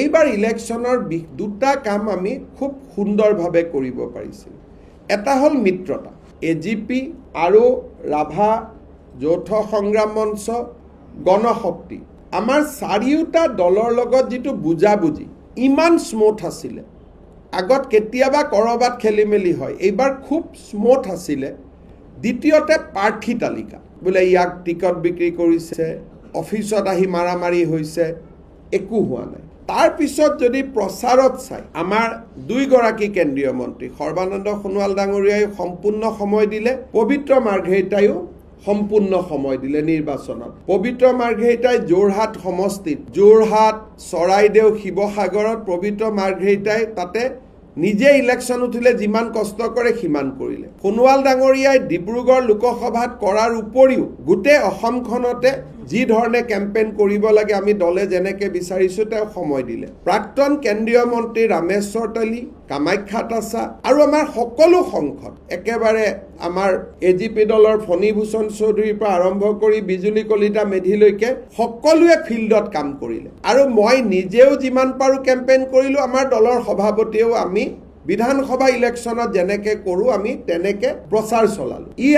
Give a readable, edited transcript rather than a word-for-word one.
এইবাৰ ইলেকশ্যনৰ দুটা কাম আমি খুব সুন্দৰভাৱে কৰিব পাৰিছিলোঁ। এটা হ'ল মিত্ৰতা, AGP আৰু ৰাভা যৌথ সংগ্ৰাম মঞ্চ, গণশক্তি, আমাৰ চাৰিওটা দলৰ লগত যিটো বুজাবুজি ইমান স্মুথ আছিলে। আগত কেতিয়াবা ক'ৰবাত খেলি মেলি হয়, এইবাৰ খুব স্মুথ আছিলে। দ্বিতীয়তে প্ৰাৰ্থী তালিকা, বোলে ইয়াক টিকট বিক্ৰী কৰিছে, অফিচত আহি মাৰামাৰি হৈছে, একো হোৱা নাই। তাৰপিছত যদি প্ৰচাৰত চাই, আমাৰ দুইগৰাকী কেন্দ্ৰীয় মন্ত্ৰী সৰ্বানন্দ সোণোৱাল ডাঙৰীয়াই সম্পূৰ্ণ সময় দিলে, পবিত্ৰ মাৰ্ঘেৰিটাইও সম্পূৰ্ণ সময় দিলে নিৰ্বাচনত। পবিত্ৰ মাৰ্ঘেৰিটাই যোৰহাট সমষ্টিত, যোৰহাট, চৰাইদেউ, শিৱসাগৰত পবিত্ৰ মাৰ্ঘেৰিটাই তাতে নিজে ইলেকশ্যন উঠিলে, যিমান কষ্ট কৰে সিমান কৰিলে। সোণোৱাল ডাঙৰীয়াই ডিব্ৰুগড় লোকসভাত কৰাৰ উপৰিও গোটেই অসমখনতে যি ধৰণে কেম্পেইন কৰিব লাগে আমি দলে যেনেকৈ বিচাৰিছোঁ তেওঁ সময় দিলে। প্ৰাক্তন কেন্দ্ৰীয় মন্ত্ৰী ৰামেশ্বৰ তেলী, কামাখ্যা তাছা আৰু আমাৰ সকলো সংসদ, একেবাৰে আমাৰ AGP দলৰ ফণীভূষণ চৌধুৰীৰ পৰা আৰম্ভ কৰি বিজুলী কলিতা মেধিলৈকে সকলোৱে ফিল্ডত কাম কৰিলে। আৰু মই নিজেও যিমান পাৰোঁ কেম্পেইন কৰিলোঁ, আমাৰ দলৰ সভাপতিয়েও আমি বিধানসভা ইলেকশ্যনত যেনেকৈ কৰোঁ আমি তেনেকৈ প্ৰচাৰ চলালোঁ।